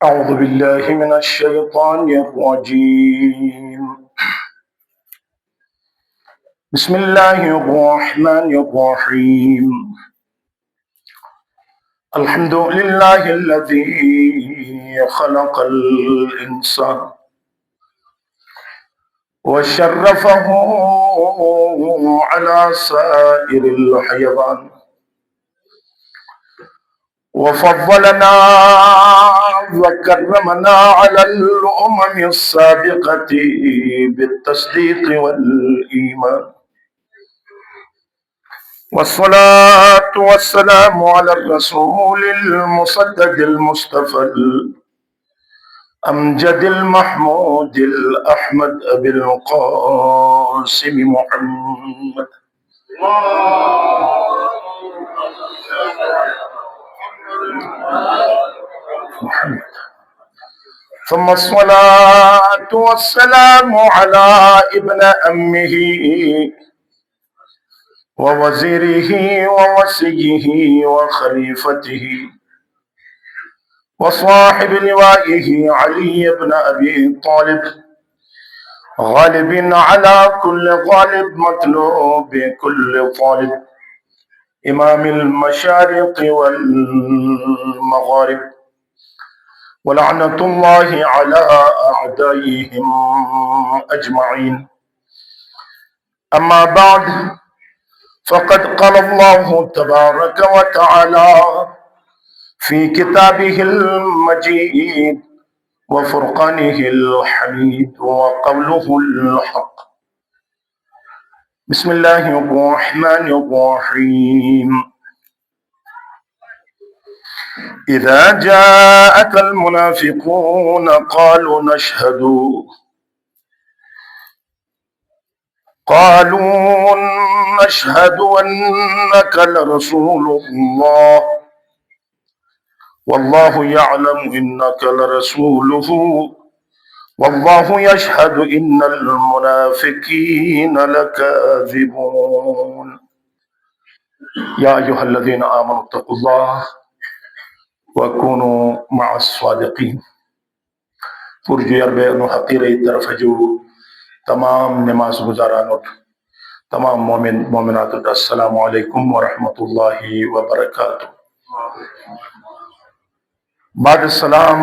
أعوذ بالله من الشيطان الرجيم. بسم الله الرحمن الرحيم. الحمد لله الذي خلق الإنسان وشرفه على سائر الحيوان وفضلنا وكرمنا على الأمم السابقة بالتصديق والإيمان، والصلاة والسلام على الرسول المصدق المصطفى الأمجد المحمود الأحمد أبي القاسم محمد ثم الصلاة والسلام على ابن أمه ووزيره ووصيه وخليفته وصاحب لوائه علي بن أبي طالب، غالب على كل غالب مطلوب كل طالب، إمام المشارق والمغارب، ولعنة الله على أعدائهم أجمعين. أما بعد، فقد قال الله تبارك وتعالى في كتابه المجيد وفرقانه الحميد وقوله الحق. بسم الله الرحمن الرحيم. إذا جاءك المنافقون قالوا نشهد أنك لرسول الله والله يعلم إنك لرسوله والله يشهد إن المنافقين لكاذبون. يا أيها الذين آمنوا اتقوا الله وكونوا مع الصادقين. پرجو عربے انو حقیرے طرف جو تمام نماز گزاران تمام مومنات السلام علیکم ورحمۃ اللہ وبرکاتہ. بعد السلام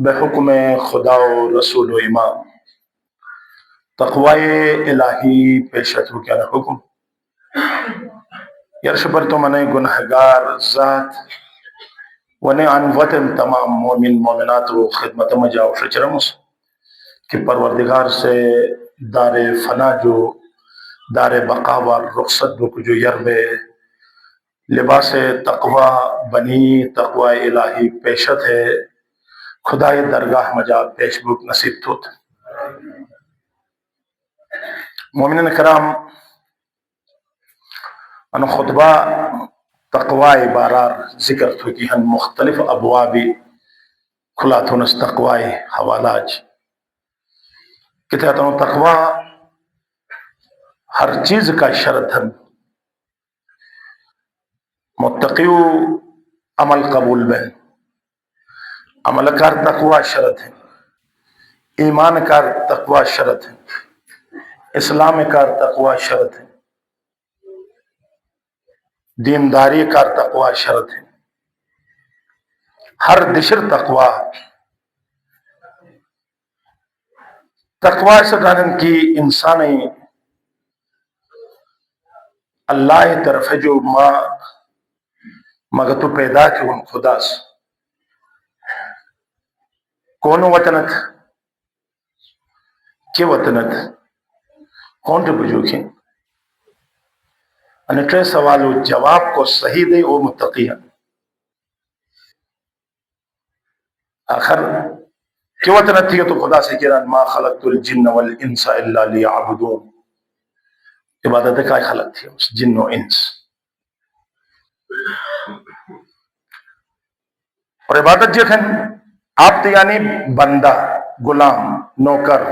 بحکم خدا و رسول و امام تقوی الہی پیشت ہو کیا حکم یرش پر تو منے گنہگار ذات ونے عن وطن تمام مومن مومنات و خدمت مجاو شچرمس کہ پروردگار سے دار فنا جو دار بقا و رخصت بک جو یربے لباس تقوی بنی تقوی الہی پیشت ہے خدای درگاہ مجا پیش بک نصیب توت. مومنین کرام، ان خطبہ تقوی بارار ذکر تو کی ہن مختلف ابوابی کھلا تھونس تقوی حوالاج کہتے ہیں تقوی ہر چیز کا شرط ہے. متقیو عمل قبول بین، عمل کار تقوی شرط ہے، ایمان کار تقوی شرط ہے، اسلام کار تقوی شرط ہے، دینداری کار تقوی شرط ہے. ہر دشر تقوی سکانن کی انسانی اللہ طرف جو مگتو پیدا کی ان خدا سے کون وطنت کی وطنت کون جو بجوکیں انٹرے سوال و جواب کو صحیح دے وہ متقی ہیں. آخر کی وطنت تھی تو خدا سے کہران ما خلقت الجن والانس الا لیعبدون. عبادت کا خلق تھی جن و انس، اور عبادت جو ہے آپ تو یعنی بندہ غلام نوکر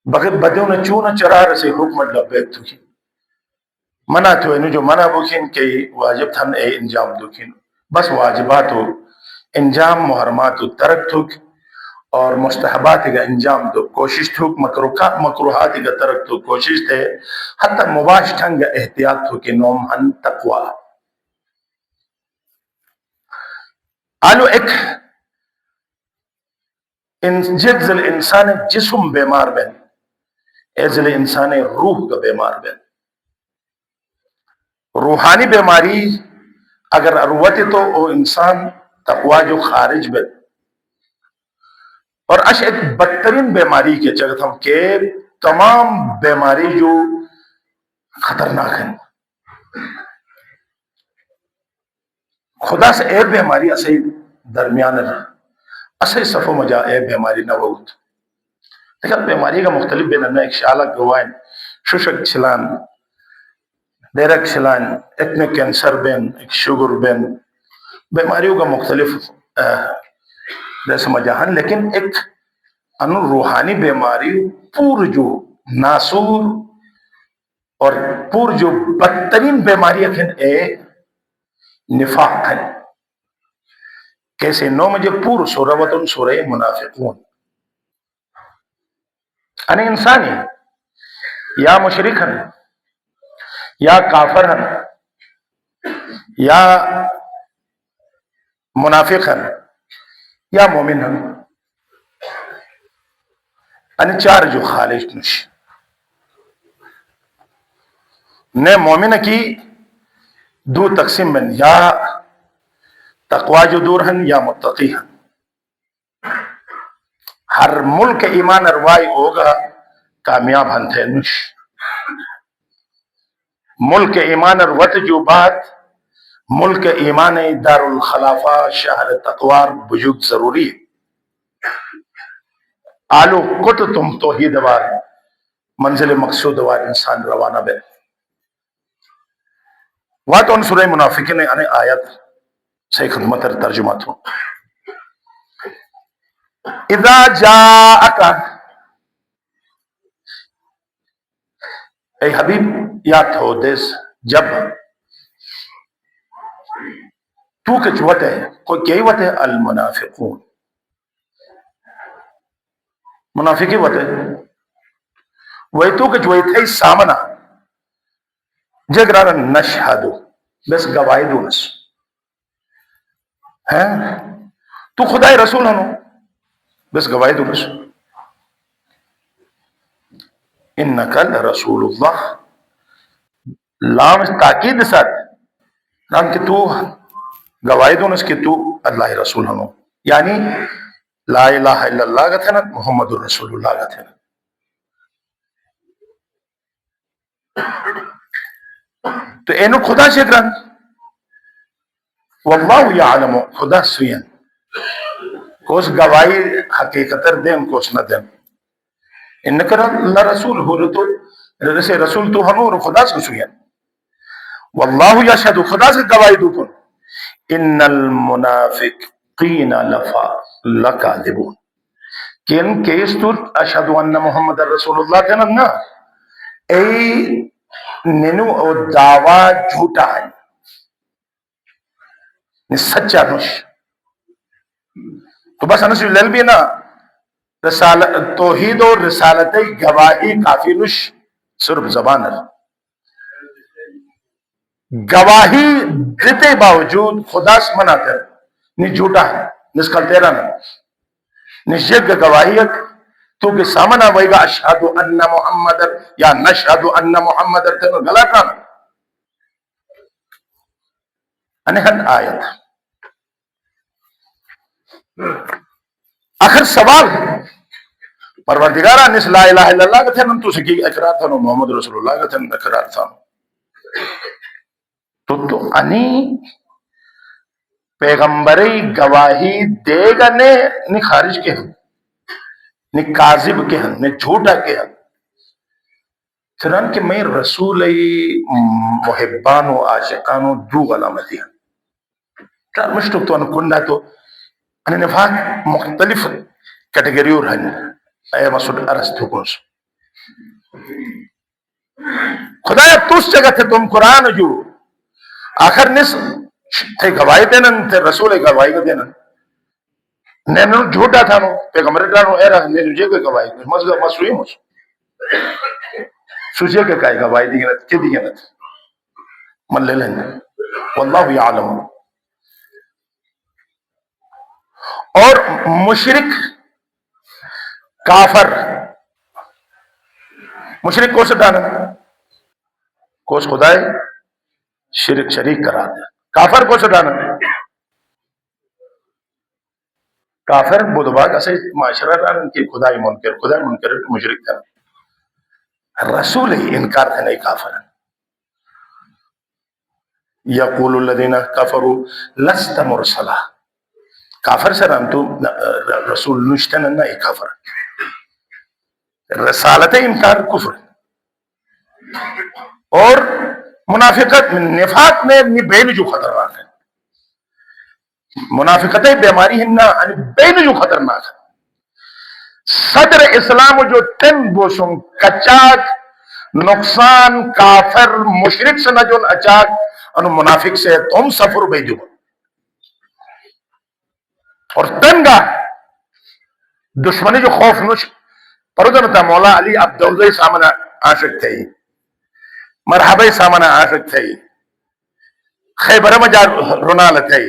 بغیر بدیوں نے چون چرار سے حکم لبیک تو کی منع تو انو جو منع بکین کہ واجب تھن اے انجام دکین بس واجبات ہو انجام محرمات ترک تھک اور مستحبات کا انجام تو کوشش تھک مکروحات کا ترک تو کوشش تھے حتی مباش ٹھنگ احتیاط تھو کہ نوم ہن تقوی آلو ایک جزل انسان جسم بیمار بین ایزل انسان روح کا بیمار بین روحانی بیماری اگر اروت تو وہ انسان تقوی جو خارج بین اور اش ایک بدترین بیماری کے جگت ہم کہ تمام بیماری جو خطرناک ہیں خدا سے اے بیماری اسی درمیان ہے اسی صفوں مجا اے بیماری نہ وقت لیکن بیماری کا مختلف بین ایک شالک گوائن شوشک چلان دیرک چلان ایک میں کینسر بین ایک شوگر بین بیماریوں کا مختلف سمجھان لیکن ایک انو روحانی بیماری پور جو ناسور اور پور جو بدترین بیماری اے نفاق ہے کیسے نو مجھے پور سورہ سورہ منافقون ان انسانی یا مشرک ہیں یا کافر ہیں یا منافق ہیں یا مومن ہیں ان چار جو خالص نش نے مومن کی دو تقسیم بن یا تقوی جو دور ہیں یا متقی ہیں ہر ملک ایمان اروائی ہوگا کامیاب ہنتے نش ملک ایمان اروت جو بات ملک ایمان دار الخلافہ شہر تقوار بجوگ ضروری ہے آلو کت تم توحید وار منزل مقصود وار انسان روانہ بے وات ان سورہ منافقین نے آیت سے خدمت ترجمہ تھو اذا جاءکا اے حبیب یاد ہو دیس جب تو کچھ وط ہے کوئی کئی وط ہے المنافقون منافقی وط ہے وہی تو کچھ وہی تھے سامنا جگرارا نشہدو بس گواہی دونس تو خدای رسول ہنو بس گواہی دونس انکا لرسول اللہ لام تاکید ساتھ نام کہ تو گواہی دونس کہ تو اللہ رسول ہنو یعنی لا الہ الا اللہ کا تھے نا محمد الرسول اللہ کا تھے نا تو اینو خدا شکران واللہ یعلم خدا سوین کوس گواہی حقیقتر دیں کوس نہ دیں انکا اللہ رسول ہو تو رسے رسول تو ہنو خدا سے سوین واللہ یشہد خدا سے گواہی دو کن ان المنافقین لکاذبون کہ ان کیس تو اشہد ان محمد رسول اللہ کہنا نا اے ننو او دعویٰ جھوٹا ہے سچا نش تو بس انس لل بھی نا توحید و رسالت گواہی کافی نش صرف زبان ہے گواہی دیتے باوجود خدا سے منع کر نی جھوٹا ہے نسکل تیرا نا نشجد گواہی تو کہ سامنا وہی گا اشہد ان محمد یا نشہد ان محمد تینو غلط نا انہن آیت آخر سوال پروردگارہ نس لا الہ الا اللہ کا تھے تو سکی اقرار تھا نو محمد رسول اللہ کا تھے اقرار تھا تو انی پیغمبری گواہی دے گا نے خارج کے ہم نے کاذب کے ہم نے جھوٹا کے ہم چنان کہ میں رسول محبان و عاشقان و دو علامتی ہیں چار مشتق تو انہوں کنڈا تو انہیں نفاق مختلف کیٹیگری اور ہیں اے مسعود ارست حکمس خدایا توس جگہ تھے تم قرآن جو آخر نس تھے گواہی دینا تھے رسول گواہی کا دینا نینو جھوٹا تھا نو پیغمبر ڈانو ایرا نینو جے کے گواہی مزگا مسوئی مس سوچے کے کائی گواہی دیگنت کی دیگنت من لے لیں واللہ یعلم. اور مشرک کافر مشرک کو سے ڈانا کو اس خدای شرک شریک کرا دیا. کافر کو سے ڈانا کافر بدباگ اسے معاشرہ ڈانا کہ خدای منکر مشرک تھا. رسول ہی انکار ہے نہیں کافر. یقول الذین کفروا لست مرسلا کافر سے رام تو رسول نشتن نہ کافر. رسالت انکار کفر. اور منافقت نفاق میں بین جو خطرناک ہے. منافقت بیماری ہے نہ بین جو خطرناک ہے. صدر اسلام جو تن بوسوں کچاک نقصان کافر مشرک سے نہ جو اچاک انو منافق سے تم سفر بیجو اور تنگا دشمنی جو خوف نش پردن تا مولا علی عبداللہ سامنا عاشق تھے مرحبا سامنا عاشق تھے خیبر مجا رنال تھے.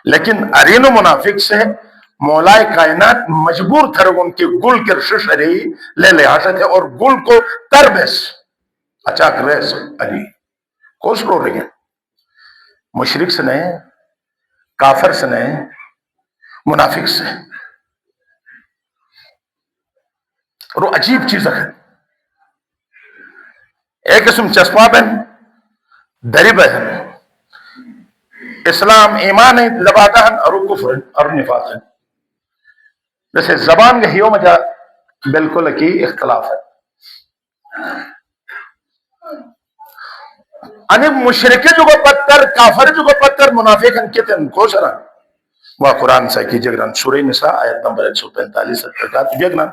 لیکن ارین منافق سے مولا کائنات مجبور تھر ان کے گل کے شش رہی لے لے آشا تھے اور گل کو تربس اچاک ریس علی کوس رو رہی ہیں. مشرک سے نہیں کافر سے نہیں منافق سے. اور وہ عجیب چیز ہے. ایک قسم چسپا بہن دری بہن اسلام ایمان لباتا ہے اور کفر اور نفاق ہے. جیسے زبان کے ہیوں میں جا بالکل کی اختلاف ہے. انب مشرکے جو کو پتر کافر جو کو پتر منافق ان کے تن کو سرا وہ قرآن سے کی جگران سورہ نساء آیت نمبر 145 تک جگران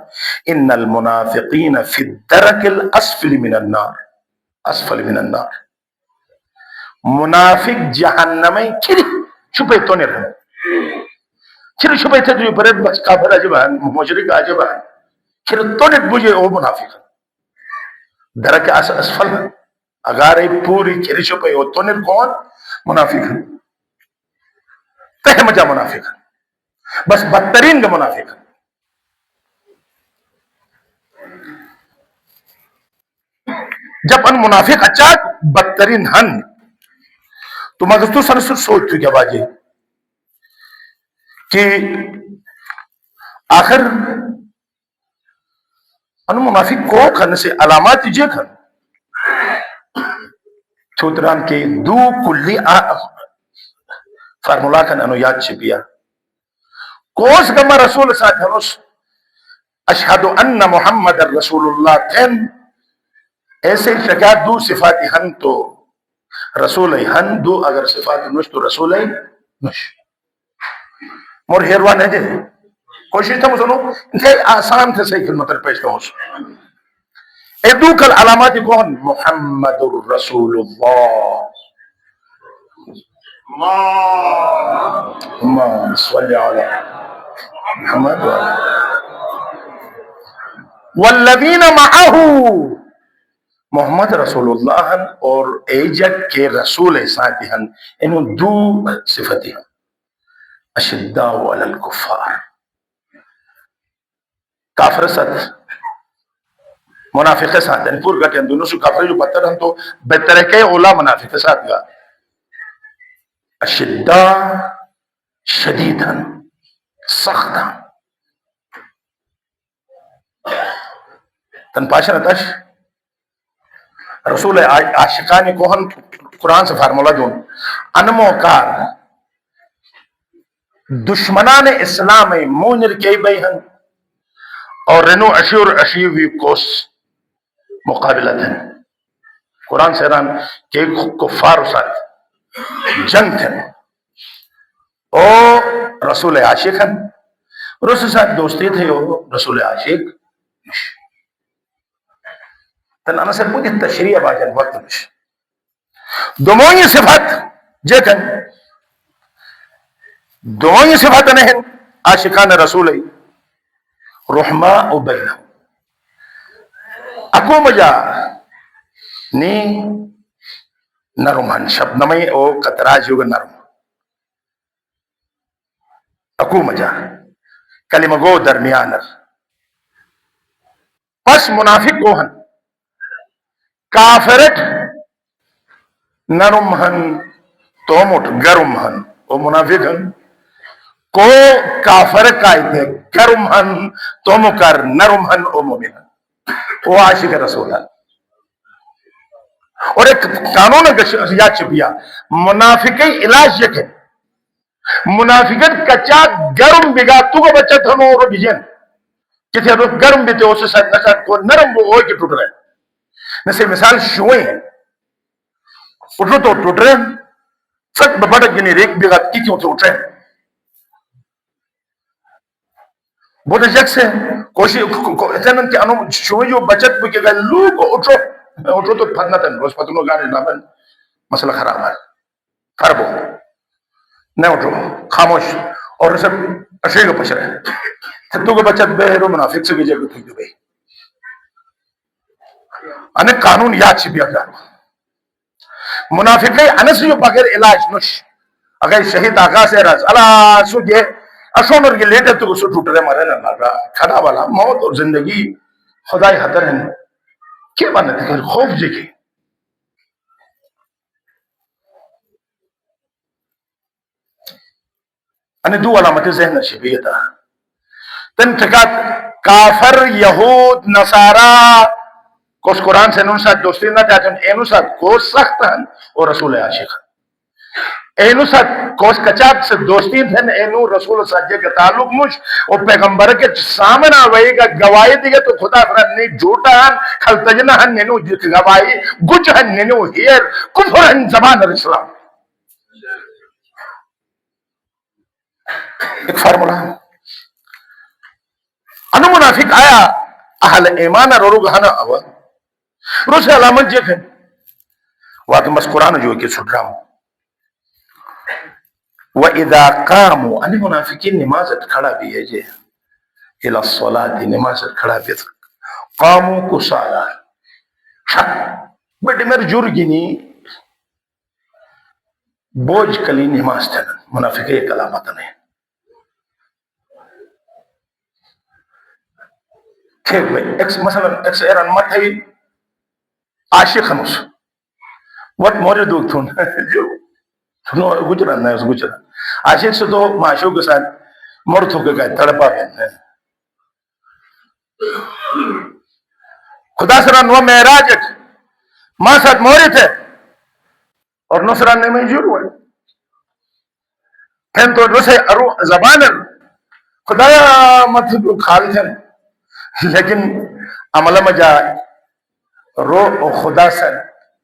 ان المنافقین فی الدرک الاسفل من النار اسفل من النار. منافق جہنم کھری چھپے تو نہیں رہے کھری چھپے تھے جو برد بس کافر عجبان مشرک عجبان کھری تو نہیں بجھے او منافق درک اسفل اگر ای پوری کھری چھپے او تو نہیں کون منافق تہ مجا منافق بس بدترین کا منافق. جب ان منافق اچاک بدترین ہن تو مگر تو سر سوچ تو کیا باجی کہ آخر ان منافق کو کھن سے علامات جے کھن چھوتران کے دو کلی فارمولا کھن انو یاد چھپیا کوس گمہ رسول ساتھ ہنوس اشہد ان محمد رسول اللہ تین ایسے شکایت دو صفاتی ہن تو رسول ہن دو اگر صفات نش تو رسول نش مور ہیروان ہے جے کوشش تھا مسلو انکہ آسان تھے صحیح خدمت پیش کروں اے دو کل علامات کون محمد رسول اللہ اللہم صلی علی محمد والذین معہو محمد رسول اللہ اور ایجک کے رسول ساتھی ہن انہوں دو صفتی ہیں اشداء علی الکفار کافر ساتھ منافق ساتھ ہیں پور گھٹیں دونوں سے کافر جو پتر ہم تو بہترکے اولا منافق ساتھ گا اشداء شدید ہیں سخت ہیں تن پاشن اتش رسول عاشقانی کوہن قرآن سے فارمولا دون انمو کار دشمنان اسلام مونر کی بیہن اور رنو اشور اشیوی کوس مقابلہ تھے قرآن سے ران کہ کفار ساتھ جنگ تھے او رسول عاشق ہیں رسول ساتھ دوستی تھے رسول عاشق تن انا سے پوچھ تشریح باجن وقت مش دومونی صفات جیکن دومونی صفات نہیں عاشقان رسول رحما و بینہ اکو مجا نی نرم ہن شبنمی او قطراج یوگا نرم اکو مجا کلمہ گو درمیانر پس منافق کو ہن کافرت نرم ہن تومٹ گرم ہن او منافق ہن کو کافر قائد ہے گرم ہن تومکر نرم ہن او مومن ہن او عاشق رسول ہن اور ایک قانون یا چپیا منافقی علاج یک ہے منافقت کچا گرم بگا تو کو بچہ تھنو اور بجن کسی روح گرم بھی تے اسے ساتھ نشاد کو نرم وہ ہوئے کی ٹوٹ رہے نسے مثال شوئے ہیں اٹھو تو ٹوٹ رہے سک بڑک گنی ریک بگا کی کیوں تو اٹھ رہے بہت جگ سے کوشش اتنن کہ انو شوئے جو بچت بھی کہ گئے لوگ اٹھو تو پھرنا تن روز پتنو گانے نامن مسئلہ خراب ہے خراب ہو نہ اٹھو خاموش اور رسل اشے کو پچھ رہے تو کو بچت بے رو منافق سے بھی جگہ تھی بھئی انہیں قانون یاد چی بیا جارو منافقی انس جو بغیر علاج نش اگر شہید آغاز ہے راز اللہ سو یہ اشونر کے لیٹے تو سو ٹوٹ رہے مارے نہ کھڑا والا موت اور زندگی خدای حتر ہے کیا بانے تھے خوف جگہ انہیں دو علامت ذہن شبیتا تن ٹھکات کافر یہود نصارہ کوس قرآن سے انہوں ساتھ دوستی نہ چاہتے ہیں اینو ساتھ کوس سخت ہیں اور رسول عاشق اینو ساتھ کوس کچاب سے دوستی تھے اینو رسول ساتھ کے تعلق مش اور پیغمبر کے سامنا وہی کا گواہی دیگے تو خدا فرد نہیں جھوٹا ہن کھلتجنہ ہن نینو گواہی گچ ہن نینو ہیر کفر ہن زبان الاسلام ایک فارمولا انو منافق آیا اہل ایمان رو گہانا آوا رو سے علامت جیک ہے واقع مس قرآن جو کہ سن رہا ہوں وَإِذَا قَامُوا انہی منافقین نمازت کھڑا بھی ہے جے الى الصلاة نمازت کھڑا بھی ہے قاموا کسالا بڑی مر جرگینی بوجھ کلی نماز تھا منافق ایک علامت نہیں ٹھیک بھئی مثلا ایکس ایران مت ہے عاشق ہنوس وقت موری دوگ تھون جو سنو گجران نہیں اس گجران عاشق سے تو معاشق کے ساتھ مرد ہو کے گئے تڑپا گئے خدا سران وہ معراج ماں ساتھ موری تھے اور نصران نے منجور ہوئے پھر تو رسے ارو زبان خدا مت خال تھے لیکن عملہ مجا رو و خدا سے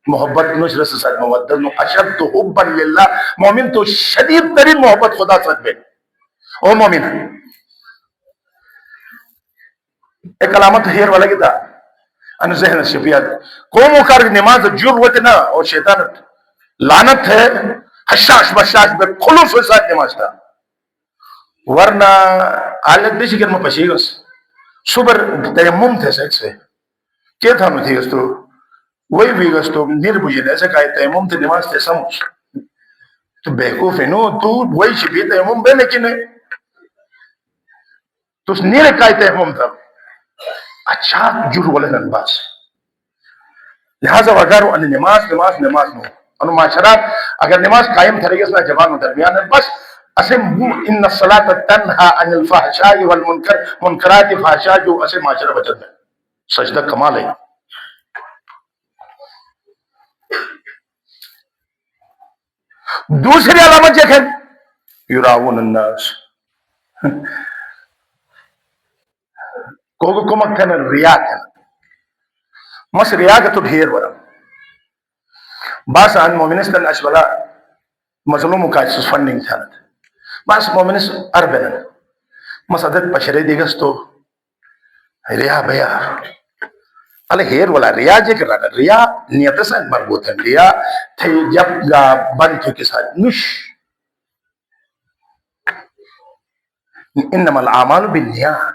محبت نشر سے ساتھ مودد نو اشد حبا للہ مومن تو شدید ترین محبت خدا سے بے او مومن ایک علامت ہیر والا کی تھا ان ذہن شفیات قوم کار نماز جروت نہ اور شیطان لعنت ہے حشاش بشاش بے خلوص کے ساتھ نماز تھا ورنہ حالت دیشی کرما پشیگس صبر تیمم تھے سیکس سے کیا تھا نو تھی اس تو وہی بھی گس تو نیر بجھے ایسے کہا تیمم تھے نماز تھے سمجھ تو بیقوف ہے نو تو وہی شبی تیمم بے لیکن ہے تو اس نیر کہا تیمم تھا اچھا جر والے ننباس لہذا اگر ان نماز نو انو معاشرات اگر نماز قائم تھے رہی اس میں جوان درمیان ہے بس اسے ان الصلاة تنہا عن الفحشاء والمنکر منکرات فحشاء جو اسے معاشرہ بچت ہے سجدہ کمال ہے دوسری علامت یہ ہے یراؤن الناس کوگو کمک تھے ریا تھے مس ریا کا تو ڈھیر ورم باس آن مومنستان اشبلا مظلوم کا فنڈنگ تھا باس مومنست اربن مس عدد پشرے دیگس تو ریا بیا علی ہیر والا ریا جے کر رہا ریا نیت سے مربوط ہے ریا تھے جب گا بند تو کے ساتھ نش انما الاعمال بالنیات.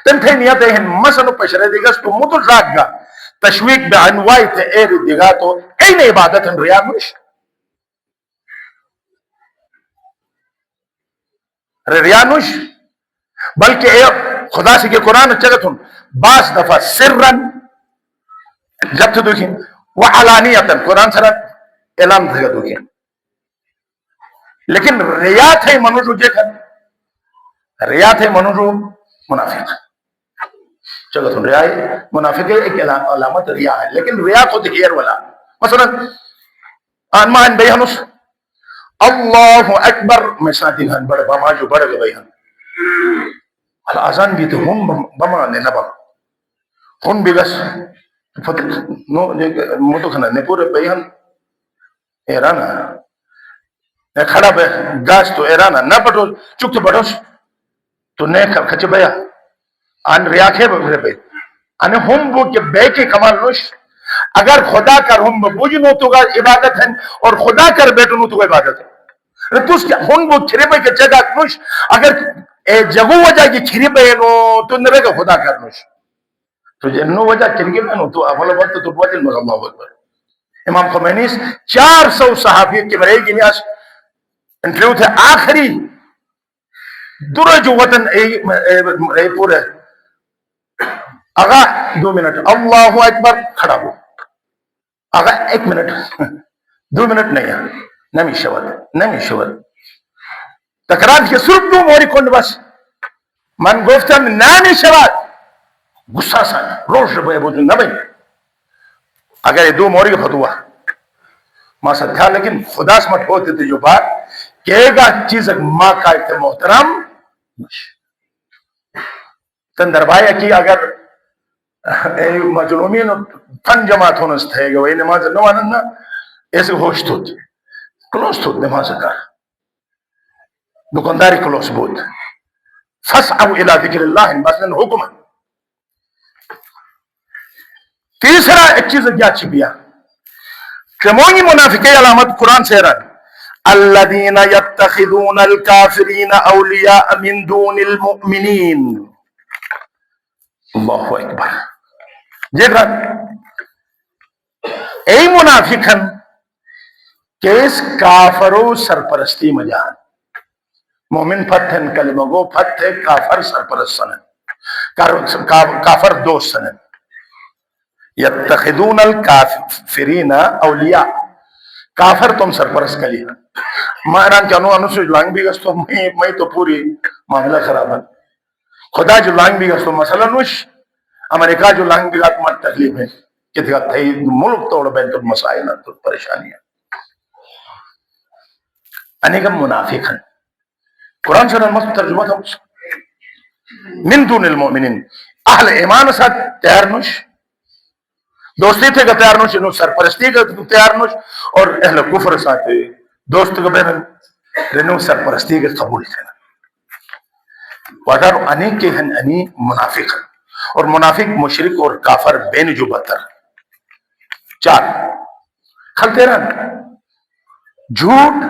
تنتهي نياتهن مثلا بشرة ديغاس تو مدو زاغا تشويق بعنواي تأير ديغاتو اين عبادت رياء مش رياء مش بلکہ اے خدا سے کہ قرآن چگتن باس دفع سرا جب تو دیکھیں وعلانیتا قرآن سر اعلان تھا دیکھیں لیکن ریاء تھے منوجو جیکھن ریاء تھے منوجو منافق چگتن ریاء منافق ایک علامت ریاء ہے لیکن ریاء کو دکھیر والا مثلا آنمان بیانوس اللہ اکبر میں ساتھی ہن بڑے بماجو بڑے بیان الازان بیت هم بما نبا هم بگس فکر نو متو کھنا نے پورے بیان ایرانا نے کھڑا بے گاس تو ایرانا نہ پٹو چک تو پٹوس تو نے کھچ بیا ان ریا کے بے بے ان ہم وہ کے بے کے کمال نوش اگر خدا کر ہم بوجنو تو کا عبادت ہے اور خدا کر بیٹو نو تو عبادت ہے تو اس ہن وہ کھرے بے کے جگہ نوش اگر اے جگو وجہ کی کھری بے نو تو نبے کا خدا کر نوش تو جنو وجہ کھری بے نو تو اول وقت تو بوجن اللہ اکبر. امام خمینی 400 صحابی کے برے کی نیاس انٹرویو تھے آخری درے جو وطن اے پورے آغا 2 منٹ اللہ اکبر کھڑا ہو آغا 1 منٹ 2 منٹ نہیں ہے نمی شود تکرار کے صرف 2 موری کن بس من گفتم نمی شود غصہ سان روش بے بوجھ نبی اگر یہ 2 موری کا فتوا ماں ساتھ تھا لیکن خدا سمت ہوتے تھے جو بات کہے گا چیز ماں کا ایک محترم تن دربایا کی اگر مجلومین تن جماعت ہونا ستھے گا وہی نماز نواننا ایسے ہوش تو کلوس تو نماز کا دکانداری کلوس بود فسعوا الى ذکر اللہ مثلا حکم. تیسرا ایک چیز کیا چھپیا کمونی منافقی علامت قرآن سے رہا الذین یتخذون الکافرین اولیاء من دون المؤمنین. اللہ اکبر دیکھ رہا ای منافقن کیس کافرو سرپرستی مجان مومن پتھن کلمہ گو پتھے کافر سرپرست سنن کافر دوست سنن یتخذون الکافرین اولیاء کافر تم سرپرست کلی مہران کے انو سے لانگ بھی گستو میں تو پوری معاملہ خراب ہے خدا جو لانگ بھی گستو مسئلہ نوش امریکہ جو لانگ بھی گات مت تکلیف ہے کہ تھی ملک توڑ بین تو مسائل تو پریشانی ہے انیکم منافق ہیں قرآن سے مست ترجمہ تھا من دون المؤمنین اہل ایمان ساتھ تیار نوش دوستی تھے کہ تیار نوش سرپرستی کا تیار نوش اور اہل کفر ساتھ دوست کا بہن رنو سرپرستی کے قبول تھے وادار انی کے ہیں انی منافق اور منافق مشرک اور کافر بین جو بتر 4 کھلتے رہن جھوٹ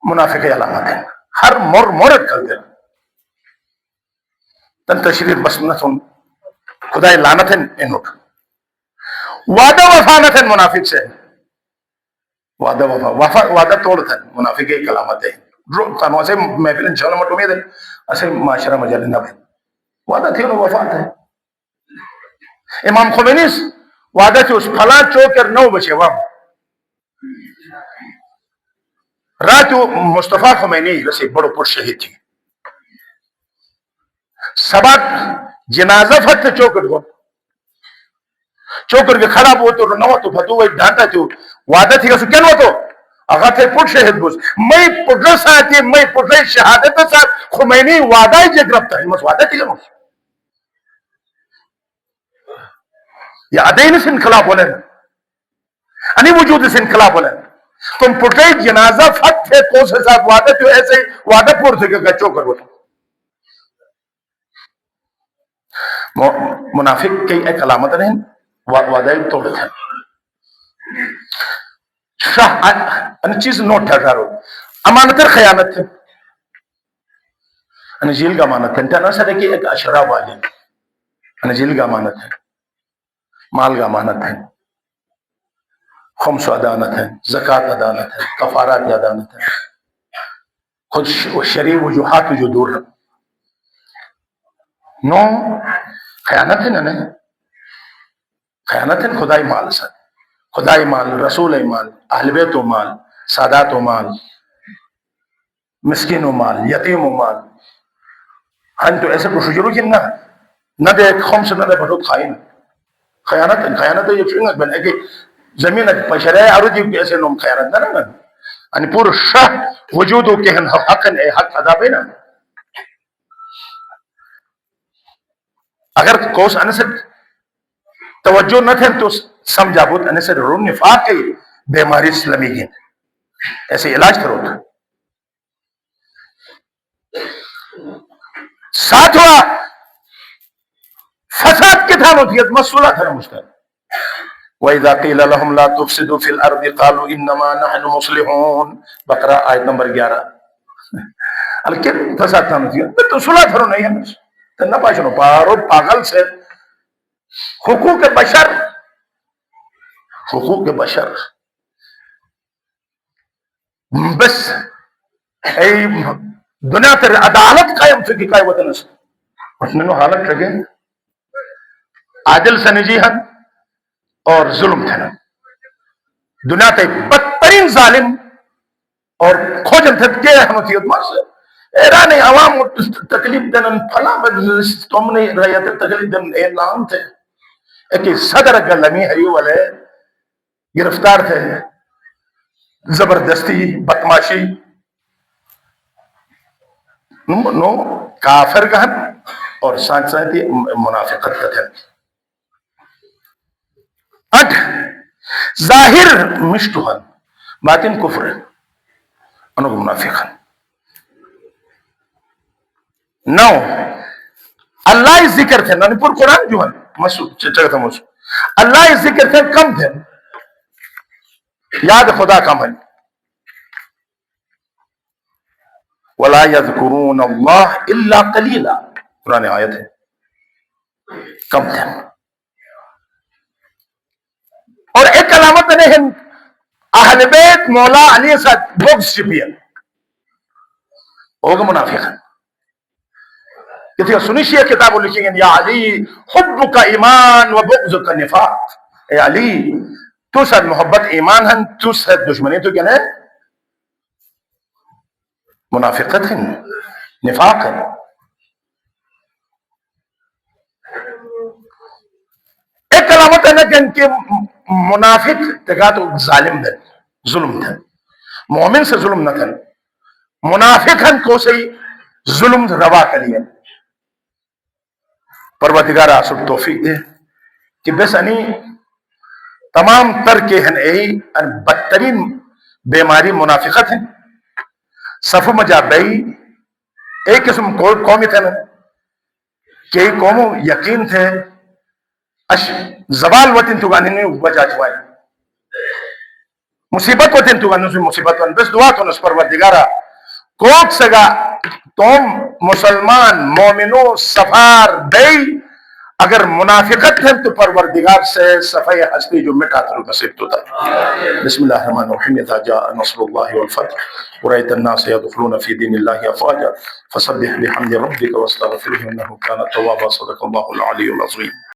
منافق علامت ہے ہر مورد کھلتے رہن تن تشریف بسنت خدا لعنت ہے انوٹ وعدہ وفانت ہے منافق سے وعدہ وعدہ توڑت ہے منافق ایک علامت ہے تنو اسے محفل انشاءاللہ مٹ امید ہے اسے معاشرہ مجال نہ ہے وعدہ تھی انہوں وفات ہے. امام خمینی وعدہ تھی اس پھلا چوکر 9 بجے وام رات مصطفیٰ خمینی رسی بڑو پر شہید تھی سبات جنازہ فت چوکر کو چوکر کے خراب ہو تو نو تو فتو وہی ڈھانٹا تھی وعدہ تھی کہ کیا تو اگر تھے پر شہید بوز میں پڑھ ساتھی میں پڑھ شہادت ساتھ خمینی وعدہ ہی جے گرفت ہے مس وعدہ تھی کہ یا ادین سے انقلاب بولے انی وجود سے انقلاب بولے تم پٹے جنازہ فت تھے تو سے ساتھ وعدہ تھے ایسے وعدہ پور تھے کہ چوکر بولے منافق کی ایک علامت نہیں وعدہ توڑ تھے شاہ ان چیز نوٹ ٹھہرا رو امانت خیانت تھے انجیل کا امانت ہے. انٹرنا سر کہ ایک اشراف واجب انجیل کا امانت ہے, مال کا امانت ہے, خمس ادانت ہے, زکوٰۃ ادانت ہے, کفارات ادانت ہے, خود شرعی وجوہات جو دور ہے نو خیانت ہے نا خیانت ہے خدائی مال سر خدائی مال رسول مال اہل بیت و مال سادات و مال مسکین و مال یتیم و مال ہن تو ایسے کچھ شروع کی نہ دے خمس نہ دے بڑھوت خائن خیانت ہے یہ چنگت بنے کہ زمین پشرے عرضی ایسے نوم خیانت نہ یعنی پور شاہ وجودو کہ ہن حق ادا پہ نا اگر کوس انسر توجہ نہ تھے تو سمجھا بود انسر رون نفاق کی بیماری اسلامی کی ایسے علاج کرو تھا. ساتواں فساد کی تھا نوتیت مسئولہ تھا مشکل. وَإِذَا قِيلَ لَهُمْ لَا تُفْسِدُوا فِي الْأَرْضِ قَالُوا إِنَّمَا نَحْنُ مُصْلِحُونَ. بقرہ آیت نمبر 11. الکن فساد تھا نوتیت تو صلح تھرو نہیں ہے تو نہ پاشنو پارو پاگل سے حقوق بشر بس ای دنیا تر عدالت قائم فکی قائم وطن اس وطننو حالت رگے عادل سنجی ہن اور ظلم تھا دنیا تے بدترین ظالم اور کھوجن تھا کہ ہمتیت مارس ایرانی عوام تکلیف دنن پھلا تم نے رہیت تکلیف دن اعلان تھے ایک صدر گلمی ہری والے گرفتار تھے زبردستی بدماشی نو کافر گہن اور ساتھ ساتھ منافقت کا تھے. اٹھ ظاہر مشتوہن باطن کفر انو منافقن. نو اللہ ذکر تھے نو پور قرآن جو ہے مسعود چچا تھا مسعود اللہ ذکر تھے کم تھے یاد خدا کم ہے. وَلَا يَذْكُرُونَ اللَّهَ إِلَّا قَلِيلًا قرآن آیت ہے کم تھے. اور ایک علامت نہیں اہل بیت مولا علی ساتھ بغض شپیل ہوگا منافق ہے. کتیا سنیشی کتاب لکھیں گے یا علی حبک ایمان و بغضک نفاق. اے علی تو ساتھ محبت ایمان ہے تو ساتھ دشمنی تو کیا ہے منافقت ہے نفاق ہے. ایک علامت ہے نا کہ ان کے منافق تکا تو ظالم دن ظلم دن مومن سے ظلم نہ دن منافق ہن کو سے ظلم روا کریے. پروردگار آسر توفیق دے کہ بس انی تمام تر کے ہیں یہی بدترین بیماری منافقت ہے. صف مجا بئی ایک قسم قومی تھے نا کئی قوموں یقین تھے زوال وطن تو گانے نے وجہ جوائے مصیبت وطن تو گانے سے مصیبت وطن بس دعا تو نس پروردگارہ کوک سگا تم مسلمان مومنو سفار بئی اگر منافقت ہے تو پروردگار سے صفحہ ہستی جو مٹا تر نصیب تو تھا. بسم اللہ الرحمن الرحیم اذا جاء نصر اللہ والفتح ورأيت الناس يدخلون في دين الله افواجا فسبح بحمد ربك واستغفره انه كان توابا. صدق الله العلي العظيم.